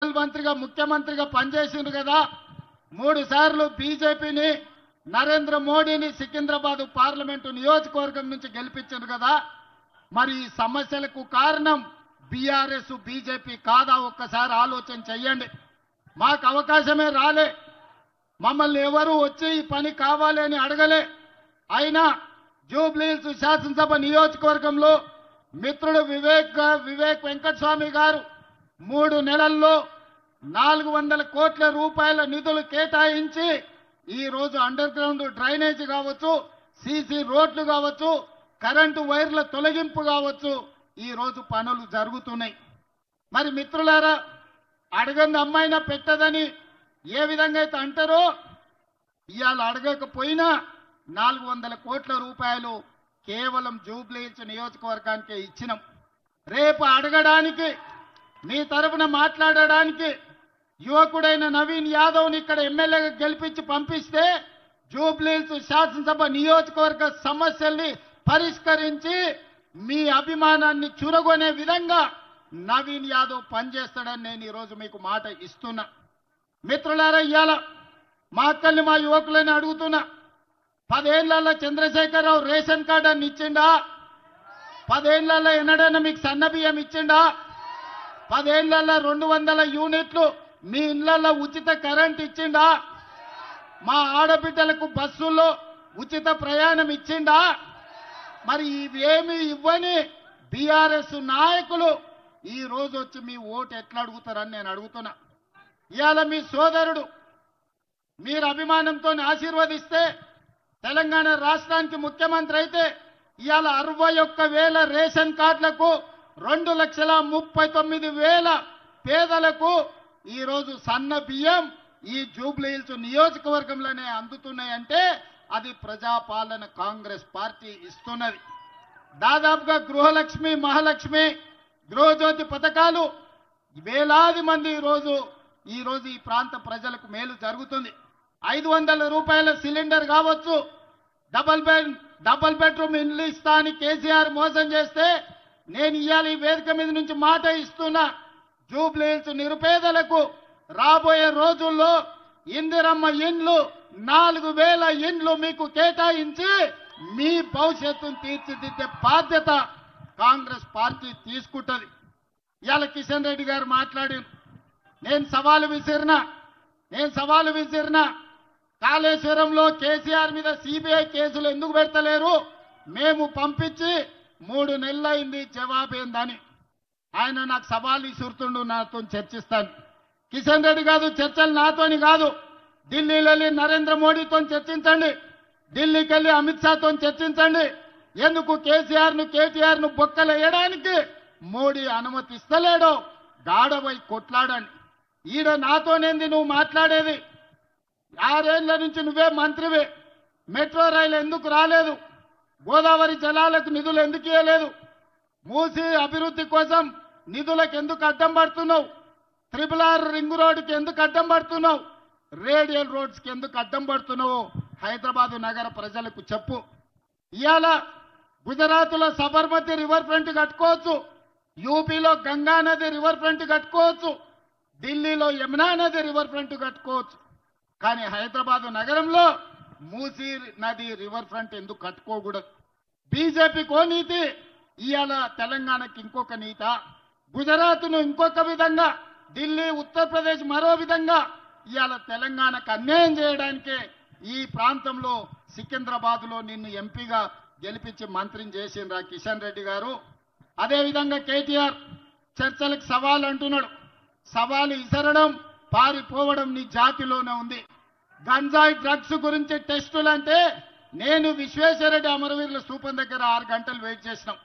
Municipal మంత్రిగా ముఖ్యమంత్రిగా పనిచేసిండు కదా, 3 సార్లు బీజేపీని నరేంద్ర మోడీని సికింద్రాబాద్ పార్లమెంటు నియోజకవర్గం నుంచి గెలిపించారు కదా, మరి ఈ సమస్యలకు కారణం బీఆర్ఎస్ బీజేపీ కాదా? ఒక్కసారి ఆలోచన చెయ్యండి. మాకు అవకాశమే రాలే, మమ్మల్ని ఎవరు వచ్చి ఈ పని కావాలి అని అడగలే. అయినా జూబ్లీహిల్స్ శాసనసభ నియోజకవర్గంలో మిత్రుడు వివేక్ వెంకటస్వామి గారు 3 నెలల్లో 400 కోట్ల రూపాయల నిధులు కేటాయించి ఈ రోజు అండర్ గ్రౌండ్ డ్రైనేజ్ కావచ్చు, సీసీ రోడ్లు కావచ్చు, కరెంటు వైర్ల తొలగింపు కావచ్చు, ఈ రోజు పనులు జరుగుతున్నాయి. మరి మిత్రులారా, అడగంది అమ్మాయినా పెట్టదని ఏ విధంగా అయితే అంటారో, ఇవాళ అడగకపోయినా 400 కోట్ల రూపాయలు కేవలం జూబ్లీహిల్స్ నియోజకవర్గానికి ఇచ్చినాం. రేపు అడగడానికి, మీ తరఫున మాట్లాడడానికి యువకుడైన నవీన్ యాదవ్ని ఇక్కడ ఎమ్మెల్యేగా గెలిపించి పంపిస్తే జూబ్లీహిల్స్ శాసనసభ నియోజకవర్గ సమస్యల్ని పరిష్కరించి మీ అభిమానాన్ని చురగొనే విధంగా నవీన్ యాదవ్ పనిచేస్తాడని నేను ఈరోజు మీకు మాట ఇస్తున్నా. మిత్రులారా, ఇవాళ మా అక్కల్ని మా యువకులని అడుగుతున్నా, 10 ఏళ్లలో చంద్రశేఖరరావు రేషన్ కార్డు అని ఇచ్చిండా? 10 ఏళ్లలో ఎన్నడైనా మీకు సన్న బియ్యం ఇచ్చిండా? 10 ఏళ్లలో 200 యూనిట్లు మీ ఇళ్లలో ఉచిత కరెంట్ ఇచ్చిండా? మా ఆడబిడ్డలకు బస్సుల్లో ఉచిత ప్రయాణం ఇచ్చిండా? మరి ఇవేమి ఇవ్వని బీఆర్ఎస్ నాయకులు ఈ రోజు వచ్చి మీ ఓటు ఎట్లా అడుగుతారని నేను అడుగుతున్నా. ఇవాళ మీ సోదరుడు మీరు అభిమానంతో ఆశీర్వదిస్తే తెలంగాణ రాష్ట్రానికి ముఖ్యమంత్రి అయితే ఇవాళ 61,000 రేషన్ కార్డులకు 2,39,000 పేదలకు ఈ రోజు సన్న బియ్యం ఈ జూబ్లీహిల్స్ నియోజకవర్గంలోనే అందుతున్నాయంటే అది ప్రజాపాలన కాంగ్రెస్ పార్టీ ఇస్తున్నది. దాదాపుగా గృహలక్ష్మి, మహాలక్ష్మి, గృహజ్యోతి పథకాలు వేలాది మంది ఈ రోజు ఈ ప్రాంత ప్రజలకు మేలు జరుగుతుంది. 500 రూపాయల సిలిండర్ కావచ్చు, డబల్ బెడ్రూమ్ ఇల్లు ఇస్తా అని కేసీఆర్ మోసం చేస్తే నేను ఇవాళ ఈ వేదిక మీద నుంచి మాట ఇస్తున్నా, జూబ్లీహిల్స్ నిరుపేదలకు రాబోయే రోజుల్లో ఇందిరమ్మ ఇండ్లు 4,000 ఇండ్లు మీకు కేటాయించి మీ భవిష్యత్తును తీర్చిదిద్దే బాధ్యత కాంగ్రెస్ పార్టీ తీసుకుంటది. ఇవాళ కిషన్ రెడ్డి గారు మాట్లాడి నేను సవాలు విసిరినా కాళేశ్వరంలో కేసీఆర్ మీద సిబిఐ కేసులు ఎందుకు పెడతలేరు? మేము పంపించి 3 నెలలైంది, జవాబేందని ఆయన నాకు సవాలు విసురుతుండు. నాతో చర్చిస్తాను. కిషన్ రెడ్డి కాదు, చర్చలు నాతోని కాదు. ఢిల్లీలో వెళ్ళి నరేంద్ర మోడీతో చర్చించండి, ఢిల్లీకి వెళ్ళి అమిత్ షాతో చర్చించండి. ఎందుకు కేటీఆర్ ను బొక్కలు వేయడానికి మోడీ అనుమతిస్తలేడో గాడవై కొట్లాడండి. ఈడ నాతోనేంది నువ్వు మాట్లాడేది? 6 ఏళ్ల నుంచి నువ్వే మంత్రివే. మెట్రో రైలు ఎందుకు రాలేదు? గోదావరి జలాలకు నిధులు ఎందుకు ఇవ్వలేదు? మూసి అభివృద్ధి కోసం నిధులకు ఎందుకు అడ్డం పడుతున్నావు? RRR రింగ్ రోడ్డుకి ఎందుకు అడ్డం పడుతున్నావు? రేడియల్ రోడ్స్కి ఎందుకు అడ్డం పడుతున్నావు? హైదరాబాద్ నగర ప్రజలకు చెప్పు. ఇవాళ గుజరాత్లో సబర్మతి రివర్ ఫ్రంట్ కట్టుకోవచ్చు, యూపీలో గంగా నది రివర్ ఫ్రంట్ కట్టుకోవచ్చు, ఢిల్లీలో యమునా నది రివర్ ఫ్రంట్ కట్టుకోవచ్చు. కానీ హైదరాబాద్ నగరంలో మూసీ నది రివర్ ఫ్రంట్ ఎందుకు కట్టుకోకూడదు? బీజేపీకో నీతి, ఇవాళ తెలంగాణకి ఇంకొక నీత. గుజరాత్ను ఇంకొక విధంగా, ఢిల్లీ ఉత్తరప్రదేశ్ మరో విధంగా ఇవాళ తెలంగాణకు అన్యాయం చేయడానికే ఈ ప్రాంతంలో సికింద్రాబాద్లో నిన్ను ఎంపీగా గెలిపించి మంత్రిని చేసిండ్రా కిషన్ రెడ్డి గారు. అదేవిధంగా కేటీఆర్ చర్చలకు సవాల్ అంటున్నాడు. సవాలు ఇసరడం, పారిపోవడం నీ జాతిలోనే ఉంది. గంజాయి డ్రగ్స్ గురించి టెస్టులు అంటే నేను విశ్వేశ్వరరెడ్డి అమరవీరుల స్థూపం దగ్గర 6 గంటలు వెయిట్ చేసినాం.